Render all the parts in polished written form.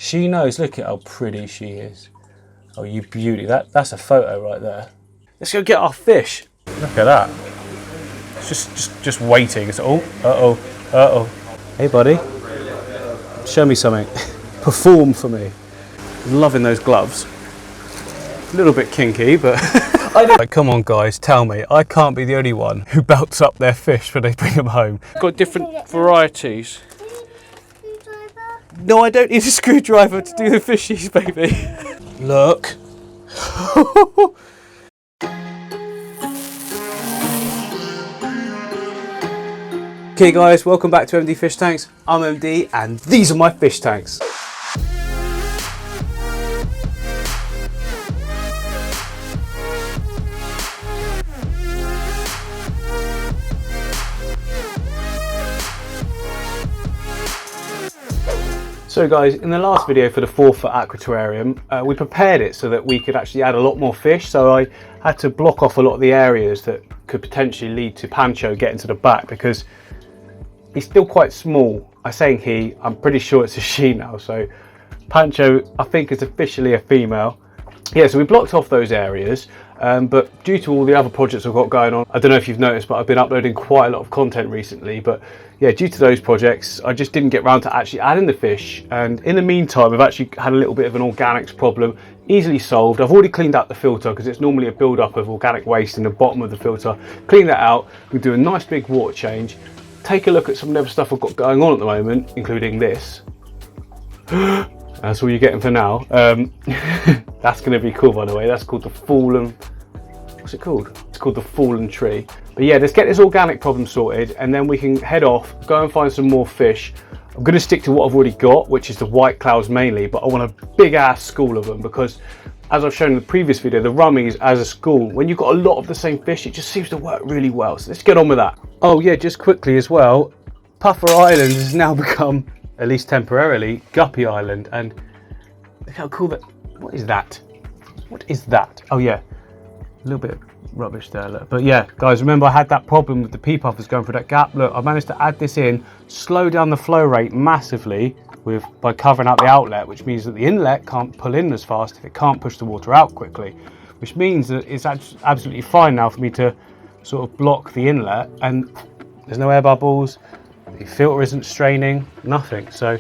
She knows, look at how pretty she is. Oh, you beauty. That's a photo right there. Let's go get our fish. Look at that. It's just waiting. It's, oh, uh-oh, uh-oh. Hey, buddy. Show me something. Perform for me. I'm loving those gloves. A little bit kinky, but... Like, come on, guys, tell me. I can't be the only one who belts up their fish when they bring them home. Got different varieties. No, I don't need a screwdriver to do the fishies, baby. Look. Okay guys, welcome back to MD Fish Tanks. I'm MD and these are my fish tanks. So guys, in the last video for the 4-foot aqua terrarium, we prepared it so that we could actually add a lot more fish. So I had to block off a lot of the areas that could potentially lead to Pancho getting to the back because he's still quite small. I'm saying he, I'm pretty sure it's a she now. So Pancho, I think, is officially a female. Yeah, so we blocked off those areas, but due to all the other projects I've got going on, I don't know if you've noticed, but I've been uploading quite a lot of content recently. But yeah, due to those projects, I just didn't get around to actually adding the fish. And in the meantime, I've actually had a little bit of an organics problem, easily solved. I've already cleaned out the filter because it's normally a build-up of organic waste in the bottom of the filter. Clean that out, we do a nice big water change, take a look at some of the other stuff I've got going on at the moment, including this. That's all you're getting for now. That's going to be cool, by the way. That's called the fallen... What's it called? It's called the fallen tree. But yeah, let's get this organic problem sorted and then we can head off, go and find some more fish. I'm going to stick to what I've already got, which is the white clouds mainly, but I want a big ass school of them because, as I've shown in the previous video, the rummies as a school, when you've got a lot of the same fish, it just seems to work really well. So let's get on with that. Oh yeah, just quickly as well, Puffer Island has now become, at least temporarily, Guppy Island. And look how cool that... What is that? What is that? Oh yeah, a little bit of rubbish there, look. But yeah, guys, remember I had that problem with the pea puffers going through that gap. Look, I managed to add this in, slow down the flow rate massively by covering out the outlet, which means that the inlet can't pull in as fast if it can't push the water out quickly, which means that it's absolutely fine now for me to sort of block the inlet and there's no air bubbles, the filter isn't straining, nothing. So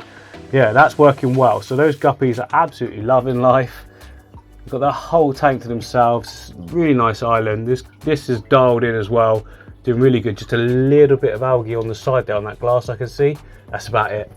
yeah, that's working well. So those guppies are absolutely loving life. They've got the whole tank to themselves. Really nice island. This is dialed in as well, doing really good. Just a little bit of algae on the side there on that glass I can see. That's about it.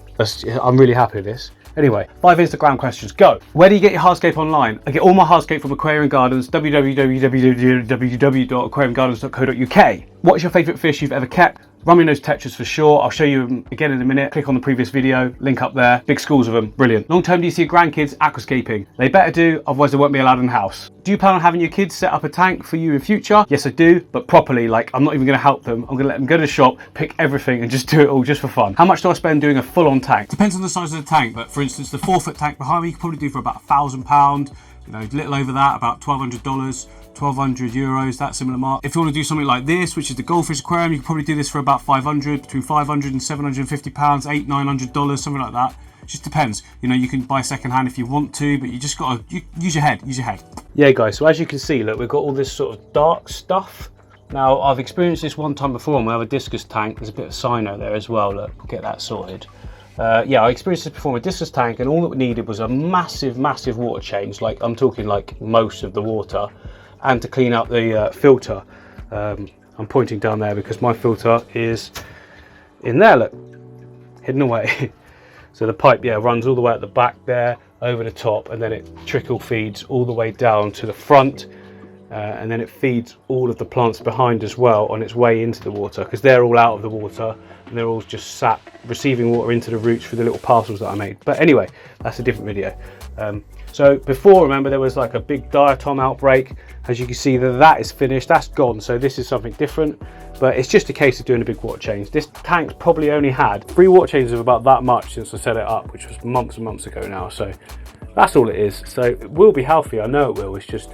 I'm really happy with this. Anyway, 5 Instagram questions, go. Where do you get your hardscape online? I get all my hardscape from Aquarium Gardens, www.aquariumgardens.co.uk. What is your favourite fish you've ever kept? Run me those tetras for sure. I'll show you them again in a minute. Click on the previous video, link up there. Big schools of them, brilliant. Long term, do you see your grandkids aquascaping? They better do, otherwise they won't be allowed in the house. Do you plan on having your kids set up a tank for you in future? Yes, I do, but properly. Like, I'm not even going to help them. I'm going to let them go to the shop, pick everything and just do it all just for fun. How much do I spend doing a full-on tank? Depends on the size of the tank, but for instance, the 4-foot tank behind me, you could probably do for about £1,000. You know, a little over that, about $1,200. 1,200 euros, that similar mark. If you want to do something like this, which is the goldfish aquarium, you can probably do this for about 500, between 500 and 750 pounds, $800-900, something like that. It just depends. You know, you can buy second hand if you want to, but you just got to use your head. Yeah, guys. So as you can see, look, we've got all this sort of dark stuff. Now, I've experienced this one time before, and we have a discus tank. There's a bit of cyano there as well. Look, we'll get that sorted. Yeah, I experienced this before with discus tank, and all that we needed was a massive water change. Like, I'm talking like most of the water. And to clean up the filter. I'm pointing down there because my filter is in there, look, hidden away. So the pipe, yeah, runs all the way at the back there, over the top, and then it trickle feeds all the way down to the front, and then it feeds all of the plants behind as well on its way into the water, because they're all out of the water and they're all just sat receiving water into the roots through the little parcels that I made. But anyway, that's a different video. So before, remember, there was like a big diatom outbreak. As you can see, that is finished, that's gone. So this is something different, but it's just a case of doing a big water change. This tank's probably only had 3 water changes of about that much since I set it up, which was months and months ago now. So that's all it is. So it will be healthy, I know it will. It's just,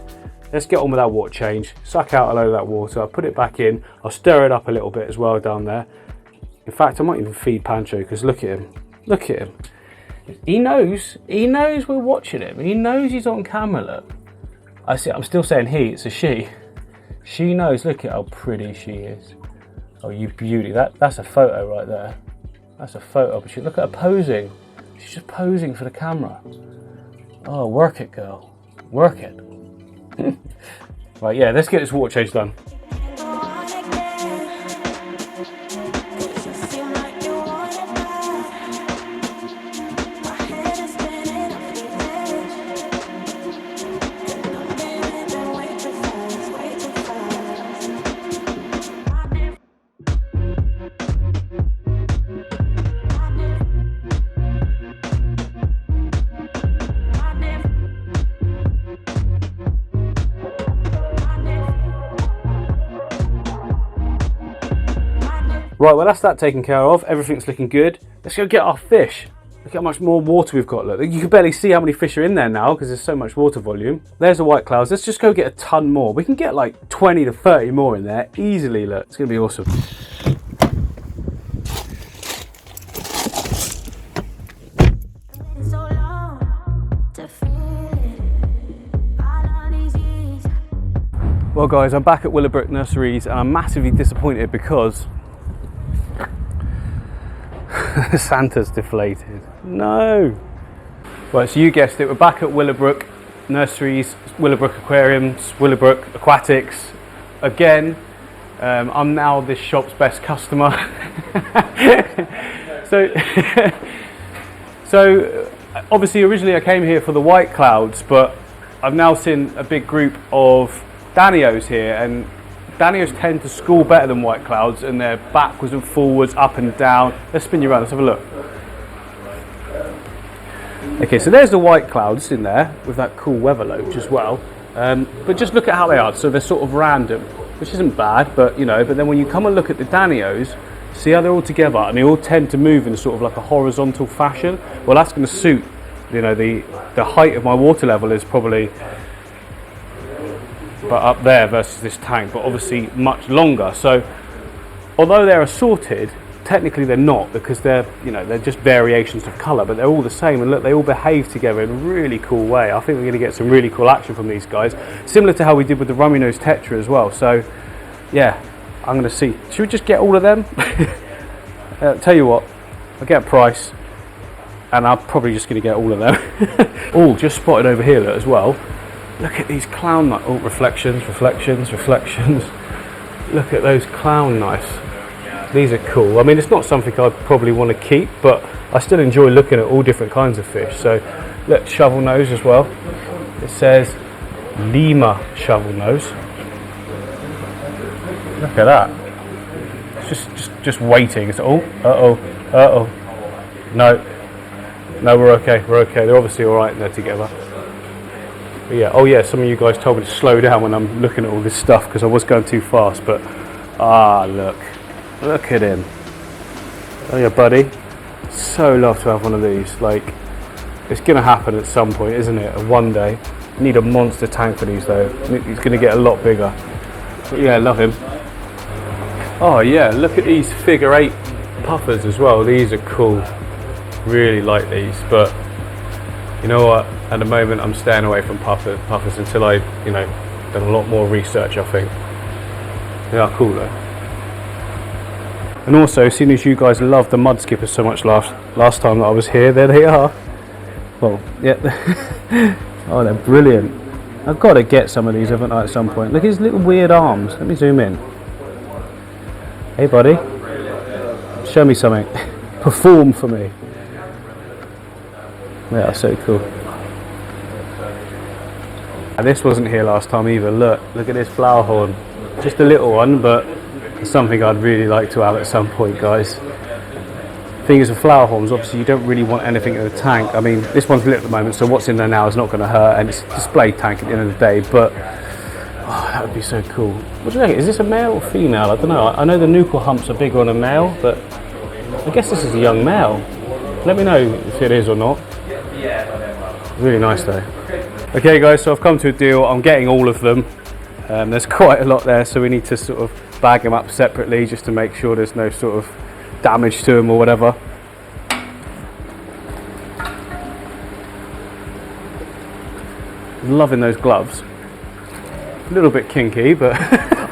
let's get on with that water change, suck out a load of that water, put it back in. I'll stir it up a little bit as well down there. In fact, I might even feed Pancho, because look at him. He knows we're watching him. He knows he's on camera, look. I'm still saying he, it's a she. She knows, look at how pretty she is. Oh, you beauty, that's a photo right there. That's a photo, but look at her posing. She's just posing for the camera. Oh, work it, girl, work it. Right, yeah, let's get this water change done. Right, well that's that taken care of. Everything's looking good. Let's go get our fish. Look how much more water we've got. Look, you can barely see how many fish are in there now because there's so much water volume. There's the white clouds. Let's just go get a ton more. We can get like 20 to 30 more in there easily. Look, it's gonna be awesome. Well guys, I'm back at Willowbrook Nurseries and I'm massively disappointed because Santa's deflated. No! Right, so you guessed it, we're back at Willowbrook Nurseries, Willowbrook Aquariums, Willowbrook Aquatics. Again, I'm now this shop's best customer. So obviously originally I came here for the white clouds, but I've now seen a big group of Danios here, and Danios tend to school better than white clouds, and they're backwards and forwards, up and down. Let's spin you around, let's have a look. Okay, so there's the white clouds in there with that cool weather loach as well. But just look at how they are. So they're sort of random, which isn't bad, but you know, but then when you come and look at the Danios, see how they're all together and they all tend to move in sort of like a horizontal fashion. Well, that's going to suit, you know, the height of my water level is probably but up there versus this tank, but obviously much longer. So although they're assorted, technically they're not, because they're, you know, they're just variations of colour, but they're all the same, and look, they all behave together in a really cool way. I think we're going to get some really cool action from these guys, similar to how we did with the rummy nose tetra as well. So yeah, I'm going to see, should we just get all of them? Tell you what, I'll get a price and I'm probably just going to get all of them. Oh, just spotted over here look, as well. Look at these clown knives. Oh, reflections. Look at those clown knives. These are cool. I mean, it's not something I'd probably want to keep, but I still enjoy looking at all different kinds of fish. So, look, shovel nose as well. It says Lima shovel nose. Look at that. It's just waiting. It's uh-oh. No, we're okay. They're obviously all right in there together. But yeah, oh yeah, some of you guys told me to slow down when I'm looking at all this stuff because I was going too fast, but look at him. Oh yeah, buddy. So love to have one of these. Like, it's gonna happen at some point, isn't it? One day. You need a monster tank for these though. He's gonna get a lot bigger. But yeah, love him. Oh yeah, look at these figure 8 puffers as well. These are cool. Really like these, but you know what? At the moment, I'm staying away from puffers until I, you know, done a lot more research. I think they are cool though. And also, seeing as you guys loved the mud skippers so much last time that I was here, there they are. Well, yeah. Oh, they're brilliant. I've got to get some of these, haven't I, at some point? Look at his little weird arms. Let me zoom in. Hey, buddy. Show me something. Perform for me. They are so cool. And this wasn't here last time either. Look at this flower horn. Just a little one, but it's something I'd really like to have at some point, guys. Thing is with flower horns, obviously you don't really want anything in the tank. I mean, this one's lit at the moment, so what's in there now is not going to hurt, and it's a display tank at the end of the day, but oh, that would be so cool. What do you think? Is this a male or female? I don't know. I know the nuchal humps are bigger on a male, but I guess this is a young male. Let me know if it is or not. Really nice though. Okay guys, so I've come to a deal. I'm getting all of them. There's quite a lot there, so we need to sort of bag them up separately just to make sure there's no sort of damage to them or whatever. Loving those gloves. A little bit kinky, but...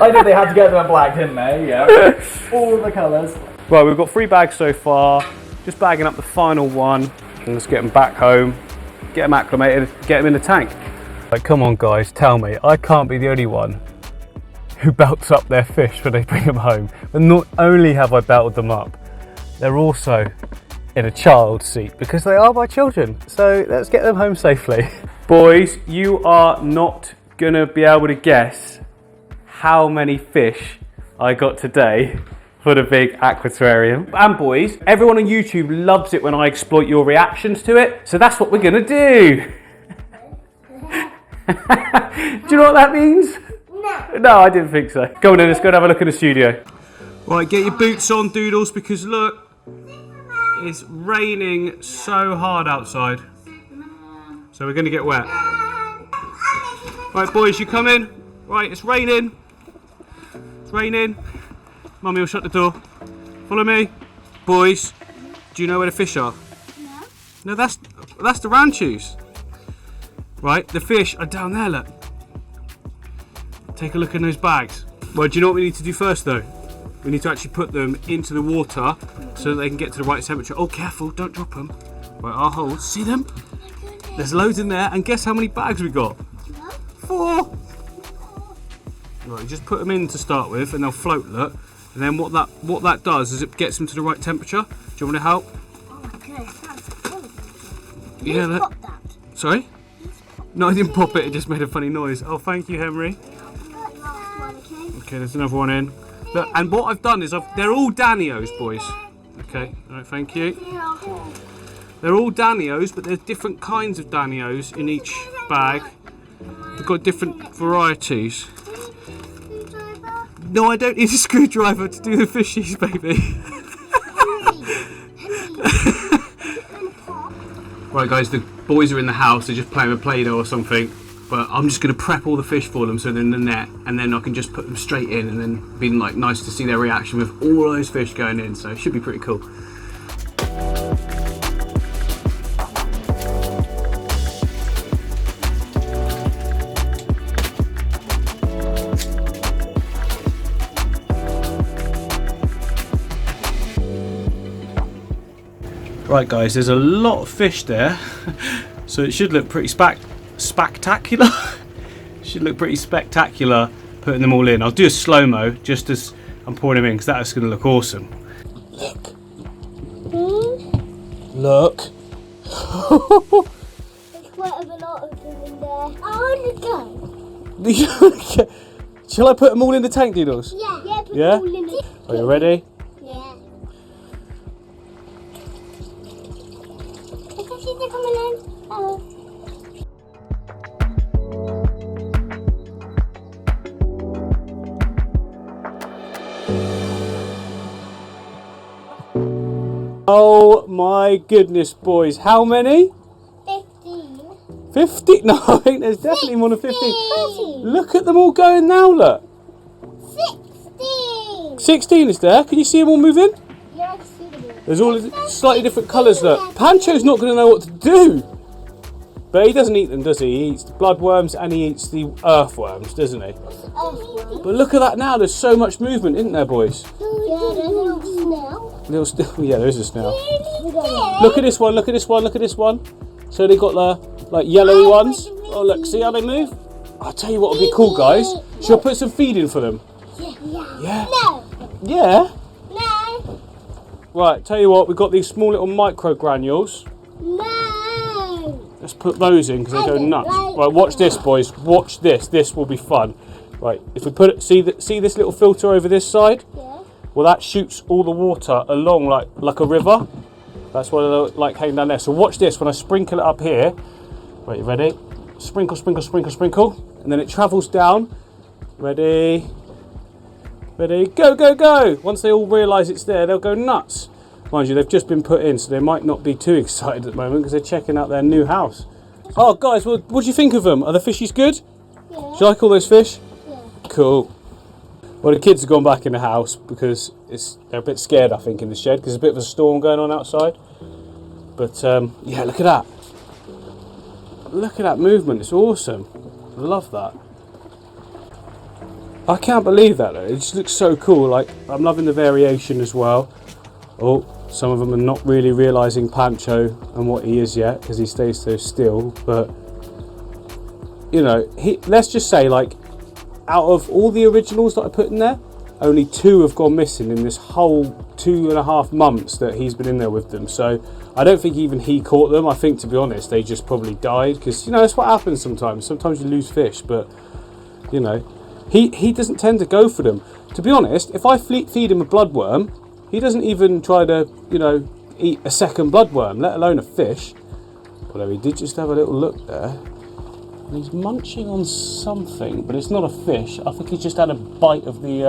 I knew they had to get them in black, didn't they? Yeah. All the colours. Right, we've got 3 bags so far. Just bagging up the final one. And let's get them back home, get them acclimated, get them in the tank. Like, come on guys, tell me, I can't be the only one who belts up their fish when they bring them home. But not only have I belted them up, they're also in a child seat because they are my children. So let's get them home safely. Boys, you are not gonna be able to guess how many fish I got today for the big aquaterrarium. And boys, everyone on YouTube loves it when I exploit your reactions to it, so that's what we're gonna do. Do you know what that means? No. No, I didn't think so. Go on then, let's go and have a look in the studio. Right, get your boots on, doodles, because look, it's raining so hard outside. So we're gonna get wet. Right, boys, you come in. Right, it's raining. It's raining. Mummy will shut the door. Follow me. Boys, do you know where the fish are? No. No, that's the ranchos. Right, the fish are down there, look. Take a look in those bags. Well, do you know what we need to do first though? We need to actually put them into the water so that they can get to the right temperature. Oh, careful, don't drop them. Right, our holes, see them? There's loads in there, and guess how many bags we got? 4. Right, you just put them in to start with and they'll float, look. And then what that does is it gets them to the right temperature. Do you want me to help? Oh, okay. That's cool. Yeah, that. Pop that. Sorry? No, I didn't pop it. It just made a funny noise. Oh, thank you, Henry. Okay, there's another one in. Look, and what I've done is they're all Danios, boys. Okay, all right, thank you. They're all Danios, but there's different kinds of Danios in each bag. They've got different varieties. No, I don't need a screwdriver to do the fishies, baby. Right, guys, the boys are in the house. They're just playing with Play-Doh or something. But I'm just going to prep all the fish for them so they're in the net, and then I can just put them straight in, and then be like nice to see their reaction with all those fish going in. So it should be pretty cool. Right guys, there's a lot of fish there, so it should look pretty spectacular. Should look pretty spectacular putting them all in. I'll do a slow-mo just as I'm pouring them in because that's going to look awesome. Look. Look. There's quite a lot of them in there. I want to go. Shall I put them all in the tank, Doodles? Yeah. Put Yeah? them all in it. Are you ready? Yeah. I can see them coming in. Oh. Oh my goodness, boys. How many? 15. 50? No, I think there's definitely more than 15. 16. Look at them all going now, look. 16. 16 is there. Can you see them all moving? Yeah, I can see them all. There's all slightly different colours, look. Pancho's not going to know what to do. But he doesn't eat them, does he? He eats the bloodworms and he eats the earthworms, doesn't he? But look at that now. There's so much movement, isn't there, boys? Yeah, there's a little snail. Yeah, there is a snail. Look at this one, look at this one, look at this one. So they got the like yellowy ones. Oh look, see how they move? I'll tell you what would be cool, guys. Should I put some feed in for them? Yeah. No. Yeah? No. Right, tell you what, we've got these small little micro granules. No. Let's put those in because they go nuts. Right, watch this, boys. Watch this. This will be fun. Right, if we put it, see this little filter over this side? Yeah. Well, that shoots all the water along like a river. That's why they're like hanging down there. So watch this when I sprinkle it up here. Right, you ready? Sprinkle, sprinkle, sprinkle, sprinkle. And then it travels down. Ready? Ready? Go, go, go! Once they all realise it's there, they'll go nuts. Mind you, they've just been put in, so they might not be too excited at the moment because they're checking out their new house. Oh, guys, what do you think of them? Are the fishies good? Yeah. Do you like all those fish? Yeah. Cool. Well, the kids have gone back in the house because they're a bit scared, I think, in the shed because there's a bit of a storm going on outside. But, yeah, look at that. look at that movement, it's awesome. I love that. I can't believe that though, it just looks so cool. Like, I'm loving the variation as well. Oh, some of them are not really realising Pancho and what he is yet, because he stays so still, but you know, let's just say, like, out of all the originals that I put in there, only 2 have gone missing in this whole 2.5 months that he's been in there with them. So I don't think even he caught them. I think, to be honest, they just probably died, because, you know, that's what happens sometimes. Sometimes you lose fish, but, you know, he doesn't tend to go for them. To be honest, if I feed him a bloodworm, he doesn't even try to, you know, eat a second bloodworm, let alone a fish. Although he did just have a little look there. And he's munching on something, but it's not a fish. I think he just had a bite of the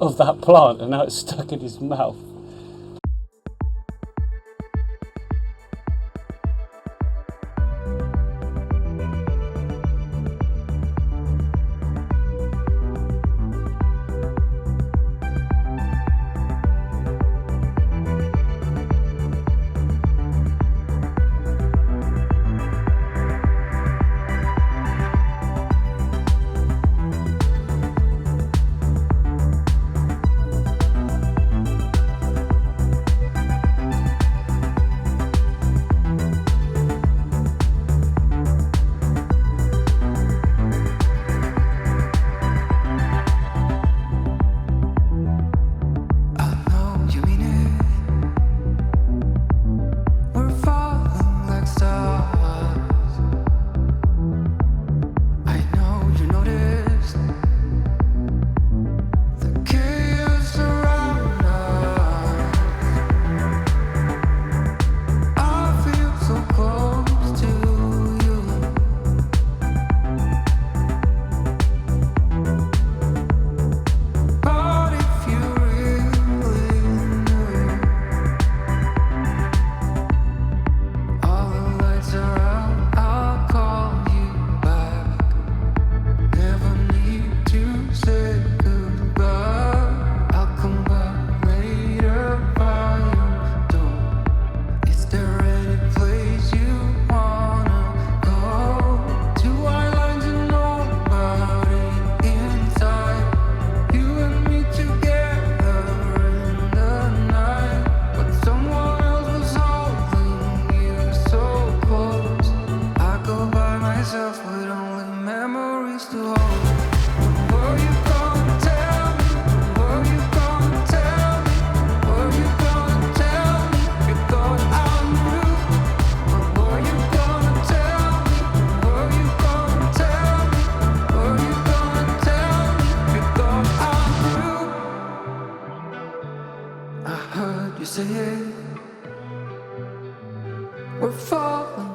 of that plant, and now it's stuck in his mouth. We're falling